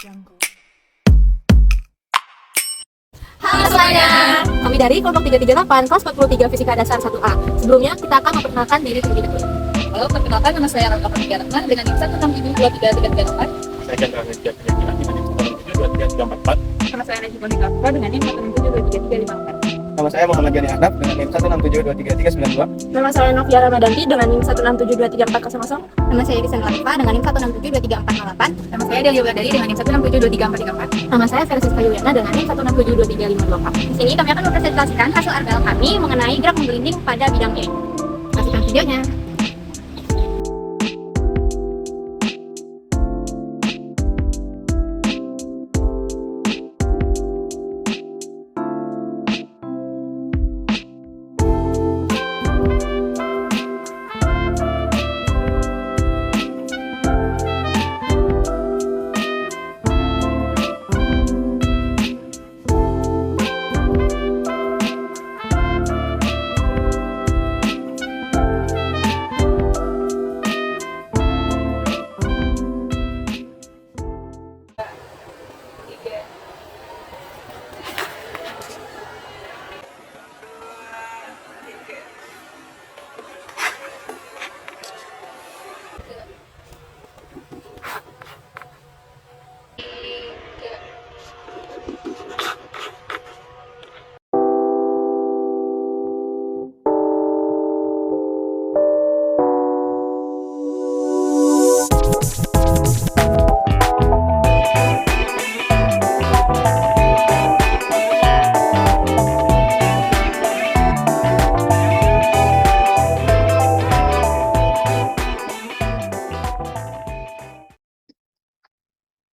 Halo semuanya, kami dari kelompok 338 kelas 43 Fisika Dasar 1A. Sebelumnya kita akan memperkenalkan diri terlebih dahulu. Halo, perkenalkan nama saya Rangga Pratama dengan NIM 1672334. Saya Chandra Rizky Penyakina dengan NIM 1672334. Nama saya Najib Monika Afra dengan NIM 1672334. Nama saya Muhammad Jani Hanaf dengan NIM 167233392. Nama saya Novia Ramadanti dengan NIM 167233400. Nama saya Isan Latifa dengan NIM 167233408. Nama saya Delia Wulandari dengan NIM 167233434. Nama saya Versis Kayuyana dengan NIM 167233524. Di sini kami akan mempresentasikan hasil RBL kami mengenai gerak menggelinding pada bidang miring. Saksikan videonya.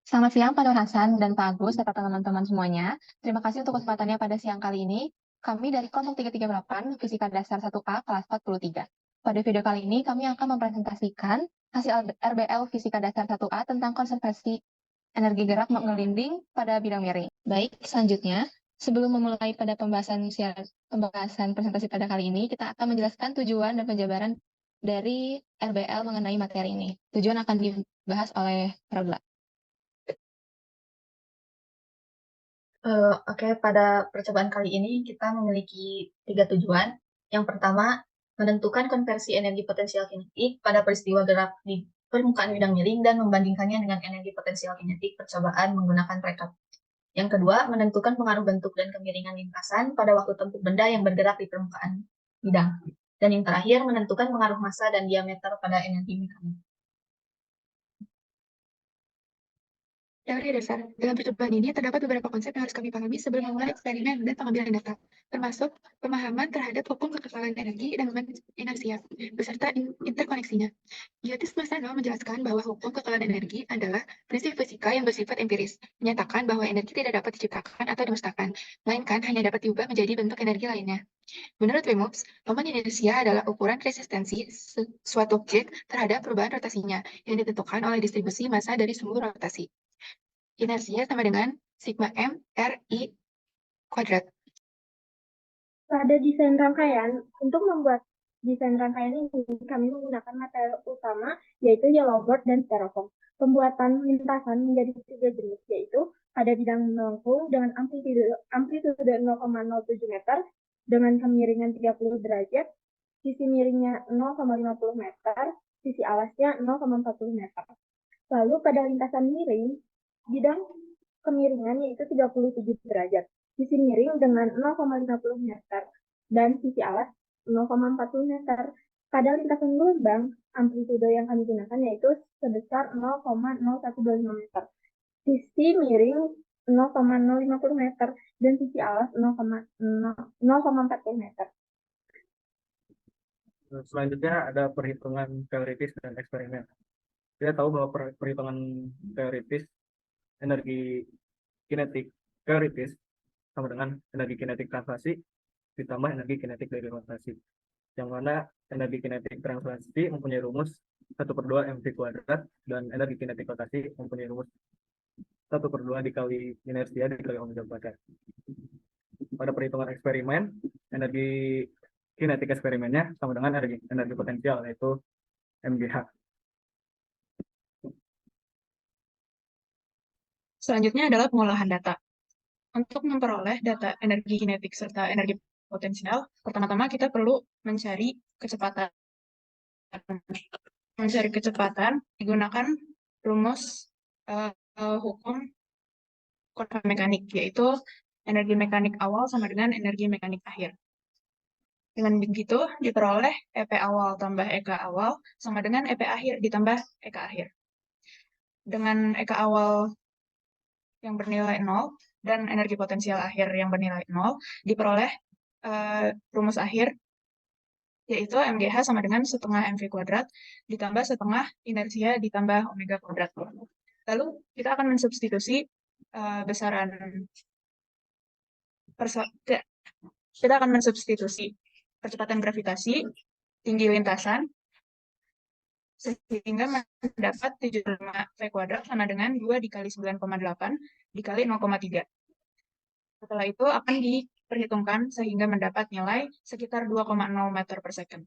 Selamat siang Pak Nur Hasan dan Pak Agus serta teman-teman semuanya. Terima kasih untuk kesempatannya pada siang kali ini. Kami dari kelompok 338 Fisika Dasar 1A kelas 43. Pada video kali ini kami akan mempresentasikan hasil RBL Fisika Dasar 1A tentang konservasi energi gerak menggelinding pada bidang miring. Baik, selanjutnya sebelum memulai pada pembahasan presentasi pada kali ini, kita akan menjelaskan tujuan dan penjabaran dari RBL mengenai materi ini. Tujuan akan dibahas oleh Prabla. Oke, pada percobaan kali ini kita memiliki 3 tujuan. Yang pertama, menentukan konversi energi potensial kinetik pada peristiwa gerak di permukaan bidang miring dan membandingkannya dengan energi potensial kinetik percobaan menggunakan rekap. Yang kedua, menentukan pengaruh bentuk dan kemiringan lintasan pada waktu tempuh benda yang bergerak di permukaan bidang. Dan yang terakhir, menentukan pengaruh massa dan diameter pada energi mekanik. Teori dasar. Dalam percobaan ini terdapat beberapa konsep yang harus kami pahami sebelum memulai eksperimen dan pengambilan data, termasuk pemahaman terhadap hukum kekekalan energi dan moment inersia, beserta interkoneksinya. Diotis Masano menjelaskan bahwa hukum kekekalan energi adalah prinsip fisika yang bersifat empiris, menyatakan bahwa energi tidak dapat diciptakan atau dimusnahkan, melainkan hanya dapat diubah menjadi bentuk energi lainnya. Menurut Wimopes, moment inersia adalah ukuran resistensi suatu objek terhadap perubahan rotasinya, yang ditentukan oleh distribusi massa dari sumbu rotasi. Inersinya sama dengan sigma M R I kuadrat. Pada desain rangkaian, untuk membuat desain rangkaian ini, kami menggunakan material utama, yaitu yellowboard dan styrofoam. Pembuatan lintasan menjadi 3 jenis, yaitu pada bidang melengkung dengan amplitude 0,07 meter, dengan kemiringan 30 derajat, sisi miringnya 0,50 meter, sisi alasnya 0,40 meter. Lalu pada lintasan miring, bidang kemiringan yaitu 37 derajat, sisi miring dengan 0,50 meter, dan sisi alas 0,40 meter. Pada lintasan gelombang, amplitude yang kami gunakan yaitu sebesar 0,0125 meter, sisi miring 0,050 meter, dan sisi alas 0,40 meter. Selanjutnya ada perhitungan teoritis dan eksperimen. Kita tahu bahwa perhitungan teoritis energi kinetik teoritis sama dengan energi kinetik translasi ditambah energi kinetik dari rotasi, yang mana energi kinetik translasi mempunyai rumus 1/2 mv kuadrat dan energi kinetik rotasi mempunyai rumus 1/2 dikali inersia dikali omega kuadrat. Pada perhitungan eksperimen, energi kinetik eksperimennya sama dengan energi potensial, yaitu MGH. Selanjutnya adalah pengolahan data. Untuk memperoleh data energi kinetik serta energi potensial, pertama-tama kita perlu mencari kecepatan. Mencari kecepatan digunakan rumus hukum kuantum mekanik, yaitu energi mekanik awal sama dengan energi mekanik akhir. Dengan begitu, diperoleh EP awal tambah EK awal sama dengan EP akhir ditambah EK akhir. Dengan EK awal yang bernilai 0 dan energi potensial akhir yang bernilai 0, diperoleh rumus akhir, yaitu MGH sama dengan setengah MV kuadrat ditambah setengah inersia ditambah omega kuadrat. Lalu kita akan mensubstitusi besaran kita akan mensubstitusi percepatan gravitasi, tinggi lintasan, sehingga mendapat 75 V kuadrat sama dengan 2 dikali 9,8 dikali 0,3. Setelah itu akan diperhitungkan sehingga mendapat nilai sekitar 2,0 meter per second.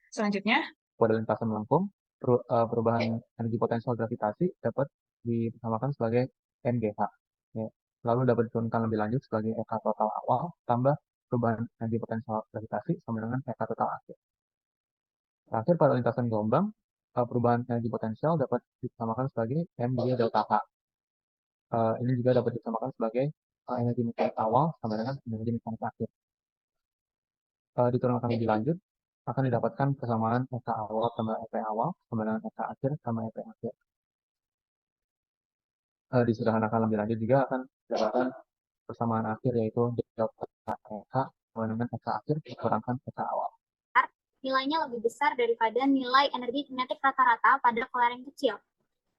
Selanjutnya, pada lintasan melengkung, perubahan energi potensial gravitasi dapat disamakan sebagai MGH. Ya. Lalu dapat diturunkan lebih lanjut sebagai EK total awal tambah perubahan energi potensial gravitasi sama dengan EK total akhir. Terakhir, pada lintasan gelombang, perubahan energi potensial dapat disamakan sebagai M dikali delta H. Ini juga dapat disamakan sebagai energi mekanik awal sama dengan energi mekanik akhir. Diturunkan lebih lanjut, akan didapatkan persamaan EK awal tambah EP awal sama dengan EK akhir sama EP akhir. Disederhanakan lebih lanjut juga akan didapatkan persamaan akhir, yaitu delta EK sama dengan EK akhir dikurangkan EK awal. Nilainya lebih besar daripada nilai energi kinetik rata-rata pada kelereng kecil.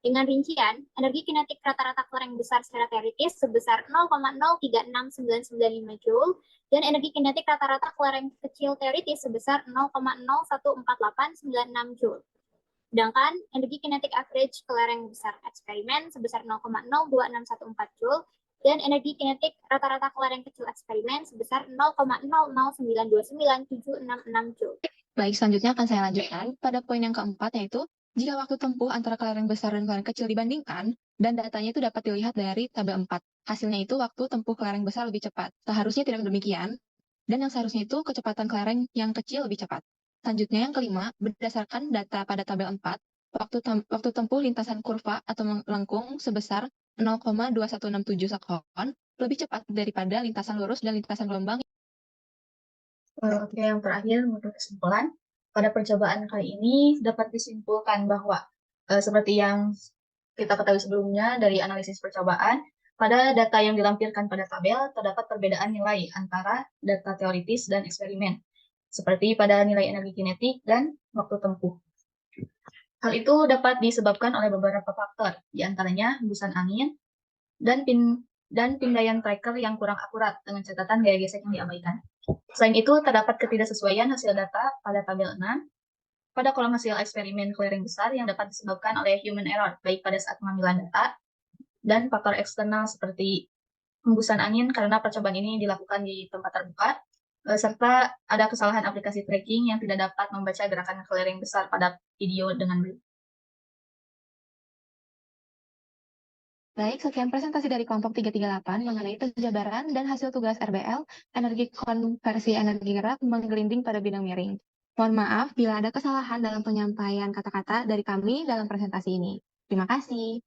Dengan rincian, energi kinetik rata-rata kelereng besar secara teoritis sebesar 0,036995 Joule dan energi kinetik rata-rata kelereng kecil teoritis sebesar 0,014896 Joule. Sedangkan energi kinetik average kelereng besar eksperimen sebesar 0,02614 Joule dan energi kinetik rata-rata kelereng kecil eksperimen sebesar 0,009297666 Joule. Baik, selanjutnya akan saya lanjutkan pada poin yang keempat, yaitu jika waktu tempuh antara kelereng besar dan kelereng kecil dibandingkan, dan datanya itu dapat dilihat dari tabel 4. Hasilnya itu waktu tempuh kelereng besar lebih cepat. Seharusnya tidak demikian, dan yang seharusnya itu kecepatan kelereng yang kecil lebih cepat. Selanjutnya yang kelima, berdasarkan data pada tabel 4, waktu tempuh lintasan kurva atau melengkung sebesar 0,2167 sekon lebih cepat daripada lintasan lurus dan lintasan gelombang. Oke, yang terakhir menurut kesimpulan, pada percobaan kali ini dapat disimpulkan bahwa seperti yang kita ketahui sebelumnya dari analisis percobaan, pada data yang dilampirkan pada tabel terdapat perbedaan nilai antara data teoritis dan eksperimen, seperti pada nilai energi kinetik dan waktu tempuh. Hal itu dapat disebabkan oleh beberapa faktor, diantaranya hembusan angin dan pindaian tracker yang kurang akurat dengan catatan gaya gesek yang diabaikan. Selain itu, terdapat ketidaksesuaian hasil data pada tabel 6 pada kolom hasil eksperimen kelereng besar yang dapat disebabkan oleh human error, baik pada saat pengambilan data dan faktor eksternal seperti hembusan angin karena percobaan ini dilakukan di tempat terbuka, serta ada kesalahan aplikasi tracking yang tidak dapat membaca gerakan kelereng besar pada video dengan baik. Baik, sekian presentasi dari kelompok 338 mengenai penjabaran dan hasil tugas RBL, energi konversi energi gerak menggelinding pada bidang miring. Mohon maaf bila ada kesalahan dalam penyampaian kata-kata dari kami dalam presentasi ini. Terima kasih.